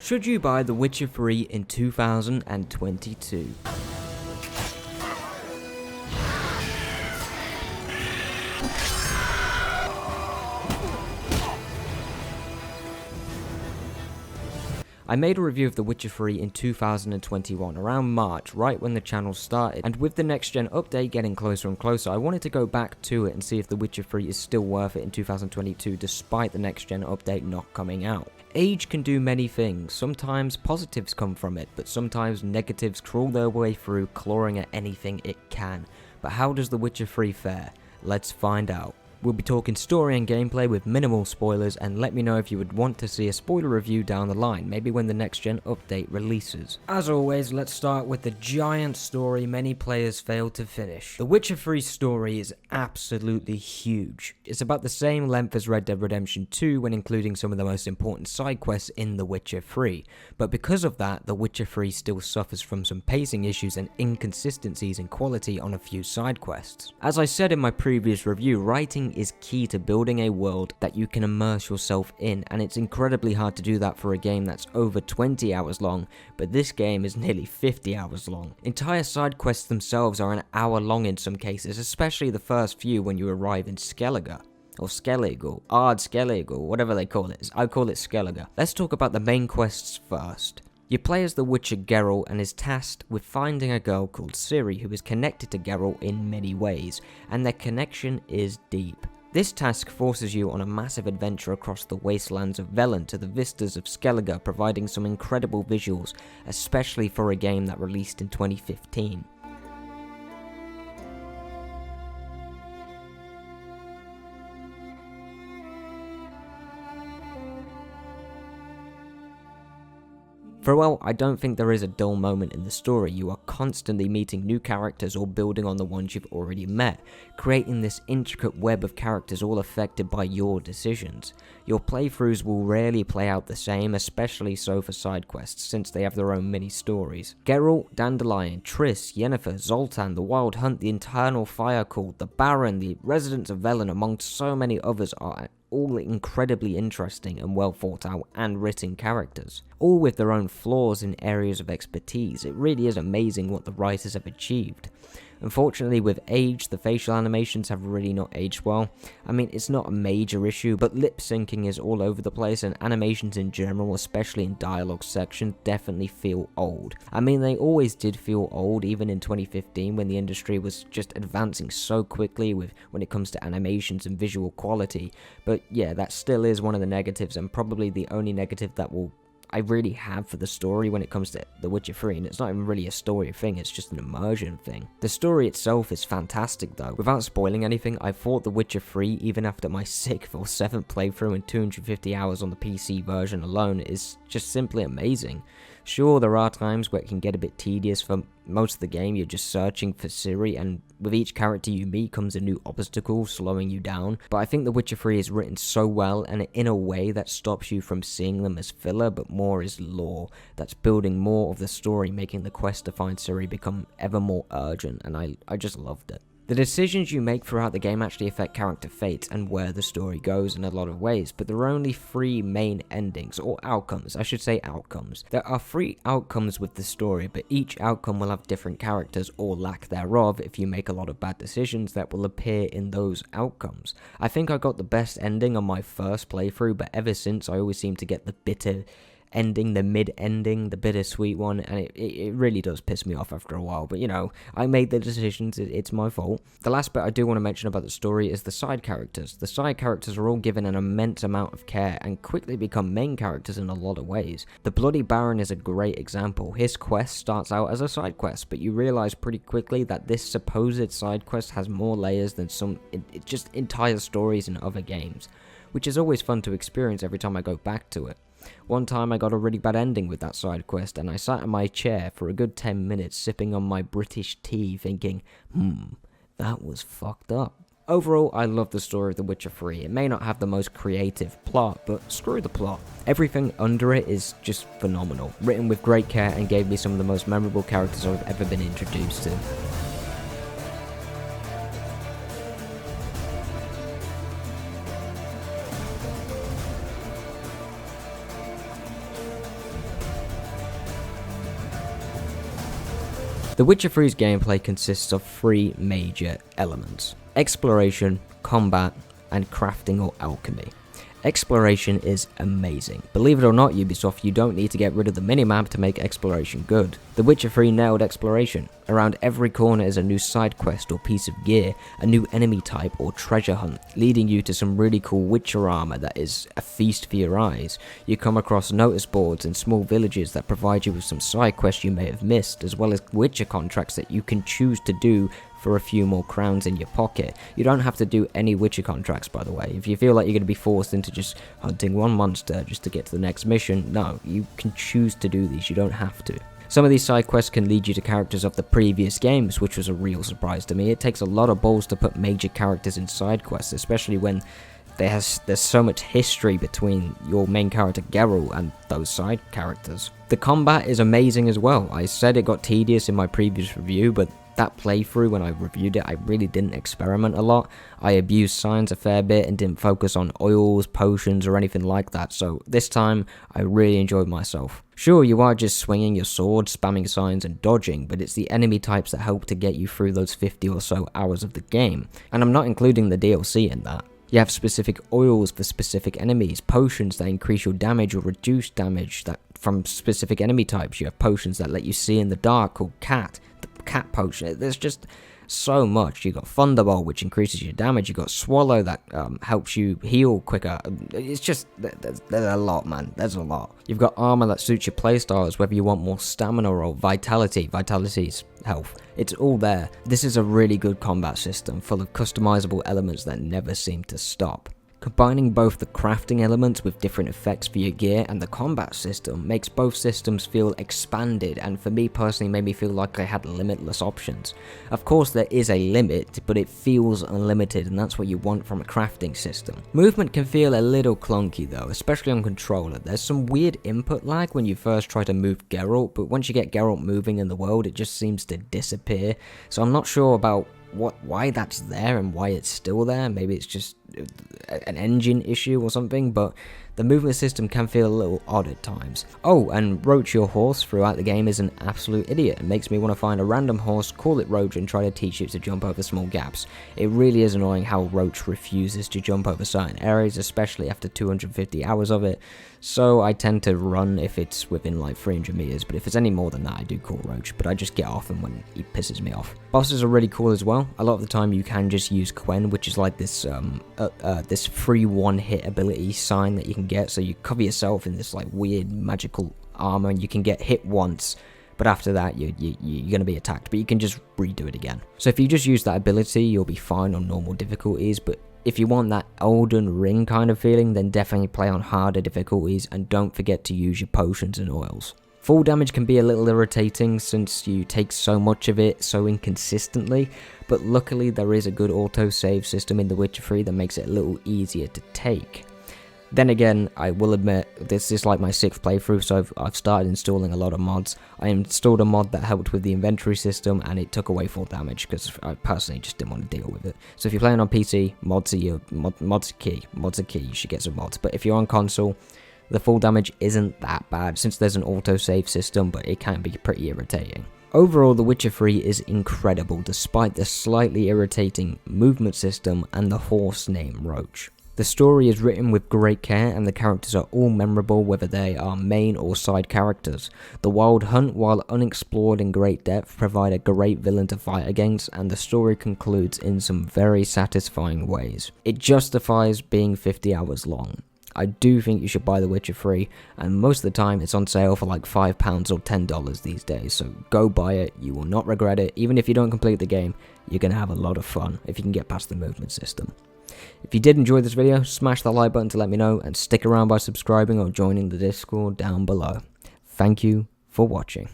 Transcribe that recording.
Should you buy The Witcher 3 in 2022? I made a review of The Witcher 3 in 2021, around March, right when the channel started, and with the next gen update getting closer and closer, I wanted to go back to it and see if The Witcher 3 is still worth it in 2022 despite the next gen update not coming out. Age can do many things. Sometimes positives come from it, but sometimes negatives crawl their way through, clawing at anything it can. But how does The Witcher 3 fare? Let's find out. We'll be talking story and gameplay with minimal spoilers, and let me know if you would want to see a spoiler review down the line, maybe when the next gen update releases. As always, let's start with the giant story many players fail to finish. The Witcher 3 story is absolutely huge. It's about the same length as Red Dead Redemption 2 when including some of the most important side quests in The Witcher 3, but because of that, The Witcher 3 still suffers from some pacing issues and inconsistencies in quality on a few side quests. As I said in my previous review, writing is key to building a world that you can immerse yourself in, and it's incredibly hard to do that for a game that's over 20 hours long, but this game is nearly 50 hours long. Entire side quests themselves are an hour long in some cases, especially the first few when you arrive in Skellige. Or Skellig, or Ard Skellig, or whatever they call it. I call it Skellige. Let's talk about the main quests first. You play as the Witcher Geralt and is tasked with finding a girl called Ciri who is connected to Geralt in many ways, and their connection is deep. This task forces you on a massive adventure across the wastelands of Velen to the vistas of Skellige, providing some incredible visuals, especially for a game that released in 2015. For well, I don't think there is a dull moment in the story. You are constantly meeting new characters or building on the ones you've already met, creating this intricate web of characters all affected by your decisions. Your playthroughs will rarely play out the same, especially so for side quests, since they have their own mini-stories. Geralt, Dandelion, Triss, Yennefer, Zoltan, the Wild Hunt, the Internal Fire Call, the Baron, the Residents of Velen, among so many others are all incredibly interesting and well thought out and written characters, all with their own flaws in areas of expertise. It really is amazing what the writers have achieved. Unfortunately, with age, the facial animations have really not aged well. I mean, it's not a major issue, but lip syncing is all over the place, and animations in general, especially in dialogue section, definitely feel old. I mean, they always did feel old, even in 2015 when the industry was just advancing so quickly when it comes to animations and visual quality. But yeah, that still is one of the negatives, and probably the only negative that I really have for the story when it comes to The Witcher 3, and it's not even really a story thing, it's just an immersion thing. The story itself is fantastic though. Without spoiling anything, I thought The Witcher 3, even after my 6th or 7th playthrough and 250 hours on the PC version alone, is just simply amazing. Sure, there are times where it can get a bit tedious. For most of the game, you're just searching for Ciri, and with each character you meet comes a new obstacle slowing you down. But I think The Witcher 3 is written so well, and in a way that stops you from seeing them as filler, but more as lore, that's building more of the story, making the quest to find Ciri become ever more urgent, and I just loved it. The decisions you make throughout the game actually affect character fates and where the story goes in a lot of ways, but there are only 3 main endings, or outcomes, I should say outcomes. There are 3 outcomes with the story, but each outcome will have different characters or lack thereof if you make a lot of bad decisions that will appear in those outcomes. I think I got the best ending on my first playthrough, but ever since I always seem to get the bitter ending, the mid-ending, the bittersweet one, and it really does piss me off after a while, but you know, I made the decisions, it's my fault. The last bit I do want to mention about the story is the side characters. The side characters are all given an immense amount of care and quickly become main characters in a lot of ways. The Bloody Baron is a great example. His quest starts out as a side quest, but you realize pretty quickly that this supposed side quest has more layers than some just entire stories in other games, which is always fun to experience every time I go back to it. One time I got a really bad ending with that side quest, and I sat in my chair for a good 10 minutes sipping on my British tea thinking, that was fucked up. Overall, I love the story of The Witcher 3. It may not have the most creative plot, but screw the plot. Everything under it is just phenomenal, written with great care and gave me some of the most memorable characters I've ever been introduced to. The Witcher 3's gameplay consists of 3 major elements: exploration, combat, and crafting or alchemy. Exploration is amazing. Believe it or not, Ubisoft, you don't need to get rid of the minimap to make exploration good. The Witcher 3 nailed exploration. Around every corner is a new side quest or piece of gear, a new enemy type or treasure hunt, leading you to some really cool Witcher armor that is a feast for your eyes. You come across notice boards and small villages that provide you with some side quests you may have missed, as well as Witcher contracts that you can choose to do for a few more crowns in your pocket. You don't have to do any Witcher contracts, by the way. If you feel like you're going to be forced into just hunting one monster just to get to the next mission, no, you can choose to do these, you don't have to. Some of these side quests can lead you to characters of the previous games, which was a real surprise to me. It takes a lot of balls to put major characters in side quests, especially when there's so much history between your main character Geralt and those side characters. The combat is amazing as well. I said it got tedious in my previous review, but that playthrough, when I reviewed it, I really didn't experiment a lot. I abused science a fair bit and didn't focus on oils, potions, or anything like that, so this time I really enjoyed myself. Sure, you are just swinging your sword, spamming signs and dodging, but it's the enemy types that help to get you through those 50 or so hours of the game, and I'm not including the DLC in that. You have specific oils for specific enemies, potions that increase your damage or reduce damage that from specific enemy types. You have potions that let you see in the dark called Cat, the Cat potion. There's just so much. You got Thunderbolt, which increases your damage. You got Swallow that helps you heal quicker. It's just, there's a lot, man. There's a lot. You've got armor that suits your playstyles, whether you want more stamina or vitality. Vitality's health. It's all there. This is a really good combat system full of customizable elements that never seem to stop. Combining both the crafting elements with different effects for your gear and the combat system makes both systems feel expanded, and for me personally made me feel like I had limitless options. Of course there is a limit, but it feels unlimited, and that's what you want from a crafting system. Movement can feel a little clunky though, especially on controller. There's some weird input lag when you first try to move Geralt, but once you get Geralt moving in the world it just seems to disappear, so I'm not sure about why that's there and why it's still there. Maybe it's just an engine issue or something, but the movement system can feel a little odd at times. Oh, and Roach, your horse, throughout the game is an absolute idiot. It makes me want to find a random horse, call it Roach, and try to teach it to jump over small gaps. It really is annoying how Roach refuses to jump over certain areas, especially after 250 hours of it, so I tend to run if it's within like 300 meters, but if it's any more than that I do call Roach, but I just get off him when he pisses me off. Bosses are really cool as well. A lot of the time you can just use Quen, which is like this this free one-hit ability sign that you can get, so you cover yourself in this like weird magical armor and you can get hit once, but after that you're going to be attacked, but you can just redo it again. So if you just use that ability you'll be fine on normal difficulties, but if you want that Elden Ring kind of feeling then definitely play on harder difficulties, and don't forget to use your potions and oils. Full damage can be a little irritating since you take so much of it so inconsistently, but luckily there is a good autosave system in The Witcher 3 that makes it a little easier to take. Then again, I will admit, this is like my 6th playthrough, so I've started installing a lot of mods. I installed a mod that helped with the inventory system, and it took away full damage, because I personally just didn't want to deal with it. So if you're playing on PC, mods are key, you should get some mods. But if you're on console, the full damage isn't that bad, since there's an autosave system, but it can be pretty irritating. Overall, The Witcher 3 is incredible, despite the slightly irritating movement system and the horse named Roach. The story is written with great care and the characters are all memorable, whether they are main or side characters. The Wild Hunt, while unexplored in great depth, provide a great villain to fight against, and the story concludes in some very satisfying ways. It justifies being 50 hours long. I do think you should buy The Witcher 3, and most of the time it's on sale for like £5 or $10 these days, so go buy it, you will not regret it. Even if you don't complete the game, you're going to have a lot of fun if you can get past the movement system. If you did enjoy this video, smash that like button to let me know, and stick around by subscribing or joining the Discord down below. Thank you for watching.